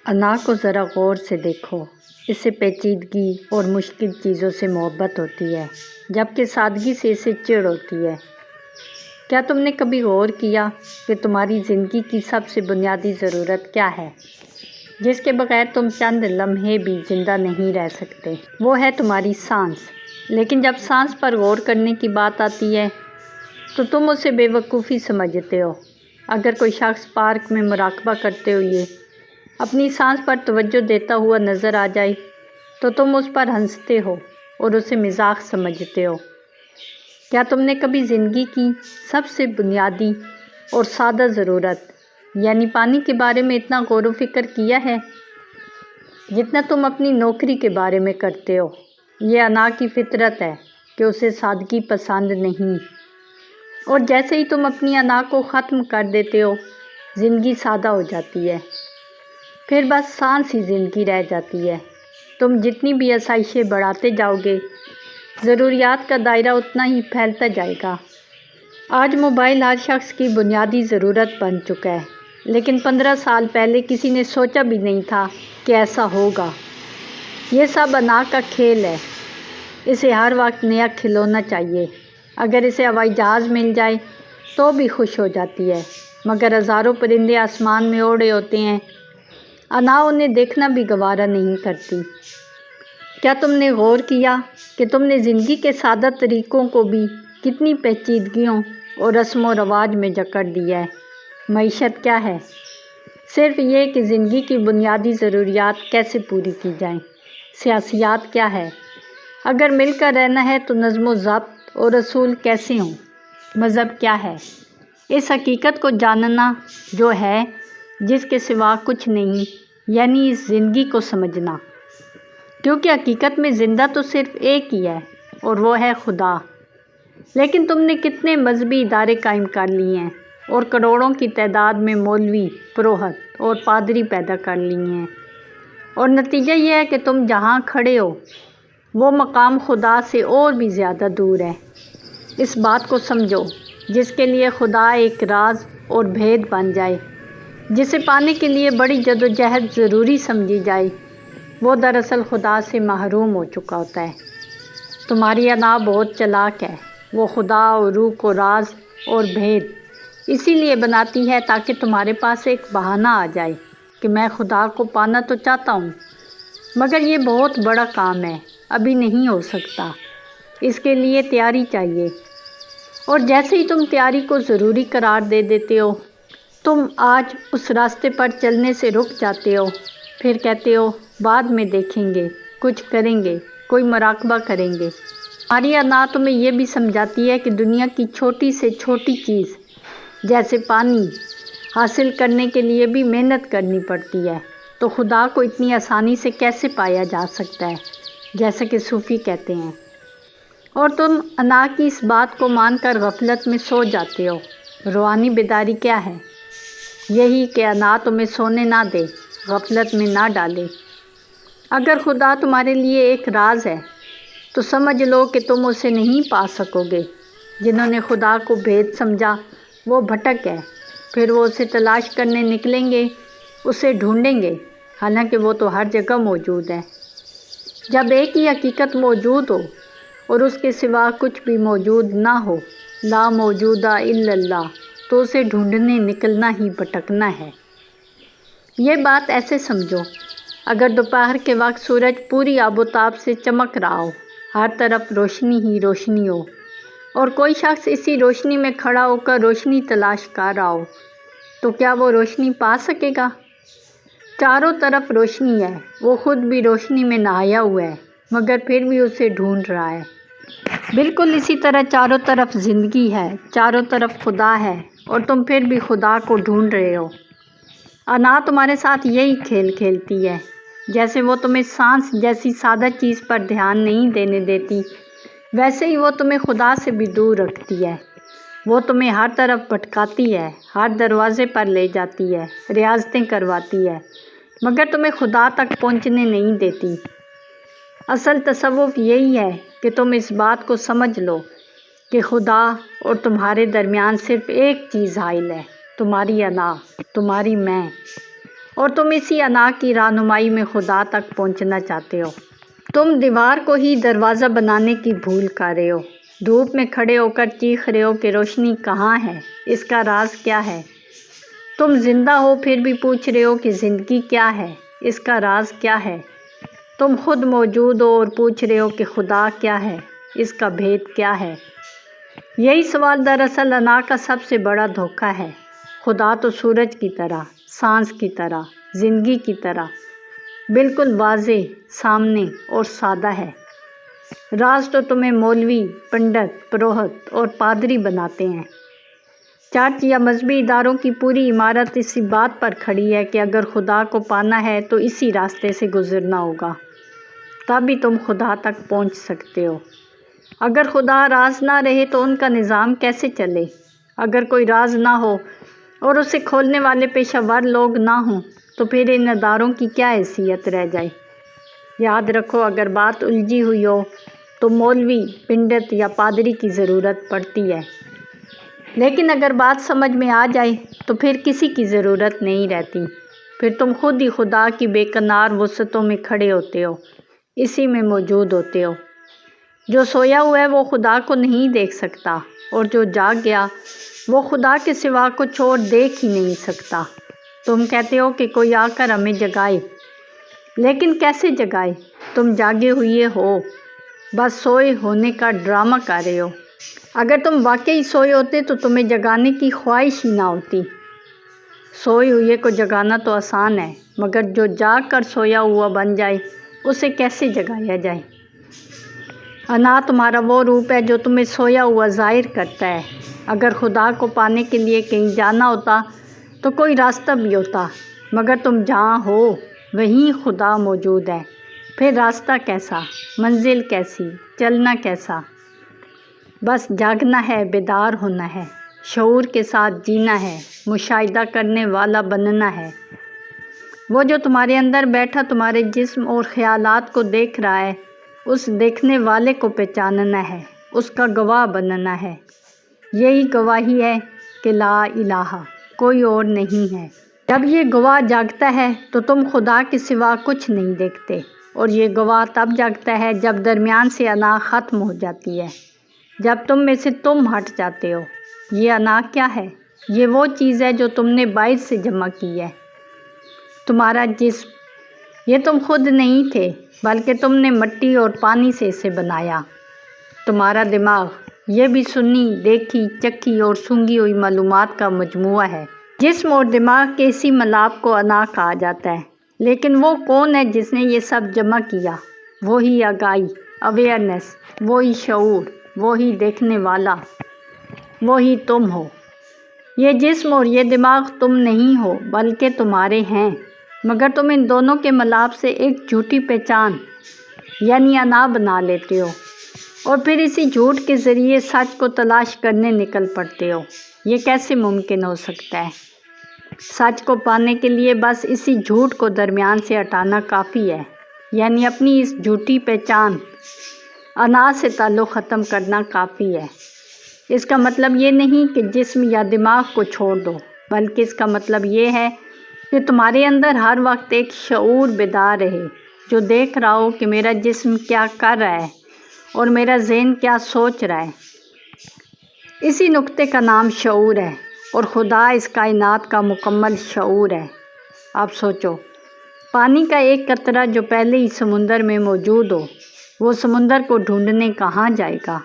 अना को ज़रा गौर से देखो। इससे पेचीदगी और मुश्किल चीज़ों से मोहब्बत होती है, जबकि सादगी से इसे चिढ़ होती है। क्या तुमने कभी गौर किया कि तुम्हारी ज़िंदगी की सबसे बुनियादी ज़रूरत क्या है, जिसके बगैर तुम चंद लम्हे भी ज़िंदा नहीं रह सकते? वो है तुम्हारी सांस। लेकिन जब सांस पर गौर करने की बात आती है तो तुम उसे बेवकूफ़ी समझते हो। अगर कोई शख्स पार्क में मुराकबा करते हुए अपनी सांस पर तवज्जो देता हुआ नज़र आ जाए तो तुम उस पर हंसते हो और उसे मजाक समझते हो। क्या तुमने कभी ज़िंदगी की सबसे बुनियादी और सादा ज़रूरत यानी पानी के बारे में इतना गौर व फिक्र किया है जितना तुम अपनी नौकरी के बारे में करते हो? ये अना की फितरत है कि उसे सादगी पसंद नहीं, और जैसे ही तुम अपनी अना को ख़त्म कर देते हो ज़िंदगी सादा हो जाती है। फिर बस सांस ही ज़िंदगी रह जाती है। तुम जितनी भी आसाइशें बढ़ाते जाओगे ज़रूरियात का दायरा उतना ही फैलता जाएगा। आज मोबाइल हर शख्स की बुनियादी ज़रूरत बन चुका है, लेकिन 15 साल पहले किसी ने सोचा भी नहीं था कि ऐसा होगा। ये सब अना का खेल है। इसे हर वक्त नया खिलौना चाहिए। अगर इसे हवाई जहाज़ मिल जाए तो भी खुश हो जाती है, मगर हज़ारों परिंदे आसमान में उड़ रहे होते हैं, अना उन्हें देखना भी गवारा नहीं करती। क्या तुमने गौर किया कि तुमने ज़िंदगी के सादा तरीक़ों को भी कितनी पेचीदगियों और रस्म व रवाज में जकड़ दिया है? मईशत क्या है? सिर्फ़ ये कि ज़िंदगी की बुनियादी ज़रूरियात कैसे पूरी की जाएं। सियासियात क्या है? अगर मिलकर रहना है तो नज़्म व ज़ब्त और रसूल कैसे हों? मज़हब क्या है? इस हकीकत को जानना जो है जिसके सिवा कुछ नहीं, यानी इस ज़िंदगी को समझना। क्योंकि हकीकत में ज़िंदा तो सिर्फ़ एक ही है और वो है खुदा। लेकिन तुमने कितने मजहबी इदारे कायम कर लिए हैं और करोड़ों की तादाद में मौलवी, पुरोहित और पादरी पैदा कर लिए हैं, और नतीजा ये है कि तुम जहाँ खड़े हो वो मकाम खुदा से और भी ज़्यादा दूर है। इस बात को समझो, जिसके लिए खुदा एक राज और भेद बन जाए, जिसे पाने के लिए बड़ी जदोजहद ज़रूरी समझी जाए, वो दरअसल खुदा से महरूम हो चुका होता है। तुम्हारी अना बहुत चालाक है। वो खुदा और रूह को राज और भेद इसीलिए बनाती है ताकि तुम्हारे पास एक बहाना आ जाए कि मैं खुदा को पाना तो चाहता हूँ, मगर ये बहुत बड़ा काम है, अभी नहीं हो सकता, इसके लिए तैयारी चाहिए। और जैसे ही तुम तैयारी को ज़रूरी करार दे देते हो, तुम आज उस रास्ते पर चलने से रुक जाते हो। फिर कहते हो बाद में देखेंगे, कुछ करेंगे, कोई मुराकबा करेंगे। हमारी अना तुम्हें ये भी समझाती है कि दुनिया की छोटी से छोटी चीज़ जैसे पानी हासिल करने के लिए भी मेहनत करनी पड़ती है, तो खुदा को इतनी आसानी से कैसे पाया जा सकता है, जैसे कि सूफ़ी कहते हैं। और तुम अना की इस बात को मानकर गफलत में सो जाते हो। रूहानी बेदारी क्या है? यही कि अना तुम्हें सोने ना दे, गफलत में ना डाले। अगर खुदा तुम्हारे लिए एक राज है तो समझ लो कि तुम उसे नहीं पा सकोगे। जिन्होंने खुदा को भेद समझा वो भटक है, फिर वो उसे तलाश करने निकलेंगे, उसे ढूंढेंगे, हालांकि वो तो हर जगह मौजूद है। जब एक ही हकीकत मौजूद हो और उसके सिवा कुछ भी मौजूद ना हो, ला मौजूदा इल्लल्लाह, तो उसे ढूंढने निकलना ही भटकना है। ये बात ऐसे समझो, अगर दोपहर के वक्त सूरज पूरी आबोताब से चमक रहा हो, हर तरफ रोशनी ही रोशनी हो, और कोई शख्स इसी रोशनी में खड़ा होकर रोशनी तलाश कर रहा हो, तो क्या वो रोशनी पा सकेगा? चारों तरफ रोशनी है, वो खुद भी रोशनी में नहाया हुआ है, मगर फिर भी उसे ढूंढ रहा है। बिल्कुल इसी तरह चारों तरफ ज़िंदगी है, चारों तरफ खुदा है, और तुम फिर भी खुदा को ढूंढ रहे हो। अना तुम्हारे साथ यही खेल खेलती है। जैसे वो तुम्हें सांस जैसी सादा चीज़ पर ध्यान नहीं देने देती, वैसे ही वो तुम्हें खुदा से भी दूर रखती है। वो तुम्हें हर तरफ भटकाती है, हर दरवाज़े पर ले जाती है, रियाज़तें करवाती है, मगर तुम्हें खुदा तक पहुंचने नहीं देती। असल तसव्वुफ़ यही है कि तुम इस बात को समझ लो कि खुदा और तुम्हारे दरमियान सिर्फ़ एक चीज़ हाइल है, तुम्हारी अना, तुम्हारी मैं। اور تم اسی انا کی رہنمائی میں خدا تک پہنچنا چاہتے ہو۔ تم دیوار کو ہی دروازہ بنانے کی بھول کر رہے ہو، دھوپ میں کھڑے ہو کر چیخ رہے ہو کہ روشنی کہاں ہے، اس کا راز کیا ہے۔ تم زندہ ہو پھر بھی پوچھ رہے ہو کہ زندگی کیا ہے، اس کا راز کیا ہے۔ تم خود موجود ہو اور پوچھ رہے ہو کہ خدا کیا ہے، اس کا بھید کیا ہے۔ یہی سوال دراصل انا کا سب سے بڑا دھوکہ ہے۔ خدا تو سورج کی طرح، سانس کی طرح، زندگی کی طرح بالکل واضح، سامنے اور سادہ ہے۔ راز تو تمہیں مولوی، پنڈت، پروہت اور پادری بناتے ہیں۔ چرچ یا مذہبی اداروں کی پوری عمارت اسی بات پر کھڑی ہے کہ اگر خدا کو پانا ہے تو اسی راستے سے گزرنا ہوگا، تب ہی تم خدا تک پہنچ سکتے ہو۔ اگر خدا راز نہ رہے تو ان کا نظام کیسے چلے؟ اگر کوئی راز نہ ہو اور اسے کھولنے والے پیشہ ور لوگ نہ ہوں تو پھر ان اداروں کی کیا حیثیت رہ جائے؟ یاد رکھو، اگر بات الجھی ہوئی ہو تو مولوی، پنڈت یا پادری کی ضرورت پڑتی ہے، لیکن اگر بات سمجھ میں آ جائے تو پھر کسی کی ضرورت نہیں رہتی۔ پھر تم خود ہی خدا کی بے کنار وسعتوں میں کھڑے ہوتے ہو، اسی میں موجود ہوتے ہو۔ جو سویا ہوا ہے وہ خدا کو نہیں دیکھ سکتا، اور جو جاگ گیا وہ خدا کے سوا کچھ اور دیکھ ہی نہیں سکتا۔ تم کہتے ہو کہ کوئی آ کر ہمیں جگائے، لیکن کیسے جگائے؟ تم جاگے ہوئے ہو، بس سوئے ہونے کا ڈرامہ کر رہے ہو۔ اگر تم واقعی سوئے ہوتے تو تمہیں جگانے کی خواہش ہی نہ ہوتی۔ سوئے ہوئے کو جگانا تو آسان ہے، مگر جو جاگ کر سویا ہوا بن جائے اسے کیسے جگایا جائے؟ انا تمہارا وہ روپ ہے جو تمہیں سویا ہوا ظاہر کرتا ہے۔ اگر خدا کو پانے کے لیے کہیں جانا ہوتا تو کوئی راستہ بھی ہوتا، مگر تم جہاں ہو وہیں خدا موجود ہے۔ پھر راستہ کیسا، منزل کیسی، چلنا کیسا؟ بس جاگنا ہے، بیدار ہونا ہے، شعور کے ساتھ جینا ہے، مشاہدہ کرنے والا بننا ہے۔ وہ جو تمہارے اندر بیٹھا تمہارے جسم اور خیالات کو دیکھ رہا ہے، اس دیکھنے والے کو پہچاننا ہے، اس کا گواہ بننا ہے۔ یہی گواہی ہے کہ لا الہ، کوئی اور نہیں ہے۔ جب یہ گواہ جاگتا ہے تو تم خدا کے سوا کچھ نہیں دیکھتے، اور یہ گواہ تب جاگتا ہے جب درمیان سے انا ختم ہو جاتی ہے، جب تم میں سے تم ہٹ جاتے ہو۔ یہ انا کیا ہے؟ یہ وہ چیز ہے جو تم نے باہر سے جمع کی ہے۔ تمہارا جسم، یہ تم خود نہیں تھے، بلکہ تم نے مٹی اور پانی سے اسے بنایا۔ تمہارا دماغ، یہ بھی سنی، دیکھی، چکھی اور سونگھی ہوئی معلومات کا مجموعہ ہے۔ جسم اور دماغ کے اسی ملاپ کو انا کہا جاتا ہے۔ لیکن وہ کون ہے جس نے یہ سب جمع کیا؟ وہی آگاہی، اویئرنیس، وہی شعور، وہی دیکھنے والا، وہی تم ہو۔ یہ جسم اور یہ دماغ تم نہیں ہو بلکہ تمہارے ہیں، مگر تم ان دونوں کے ملاپ سے ایک جھوٹی پہچان یعنی انا بنا لیتے ہو، اور پھر اسی جھوٹ کے ذریعے سچ کو تلاش کرنے نکل پڑتے ہو۔ یہ کیسے ممکن ہو سکتا ہے؟ سچ کو پانے کے لیے بس اسی جھوٹ کو درمیان سے ہٹانا کافی ہے، یعنی اپنی اس جھوٹی پہچان انا سے تعلق ختم کرنا کافی ہے۔ اس کا مطلب یہ نہیں کہ جسم یا دماغ کو چھوڑ دو، بلکہ اس کا مطلب یہ ہے کہ تمہارے اندر ہر وقت ایک شعور بیدار رہے، جو دیکھ رہا ہو کہ میرا جسم کیا کر رہا ہے اور میرا ذہن کیا سوچ رہا ہے۔ اسی نقطے کا نام شعور ہے، اور خدا اس کائنات کا مکمل شعور ہے۔ اب سوچو، پانی کا ایک قطرہ جو پہلے ہی سمندر میں موجود ہو، وہ سمندر کو ڈھونڈنے کہاں جائے گا؟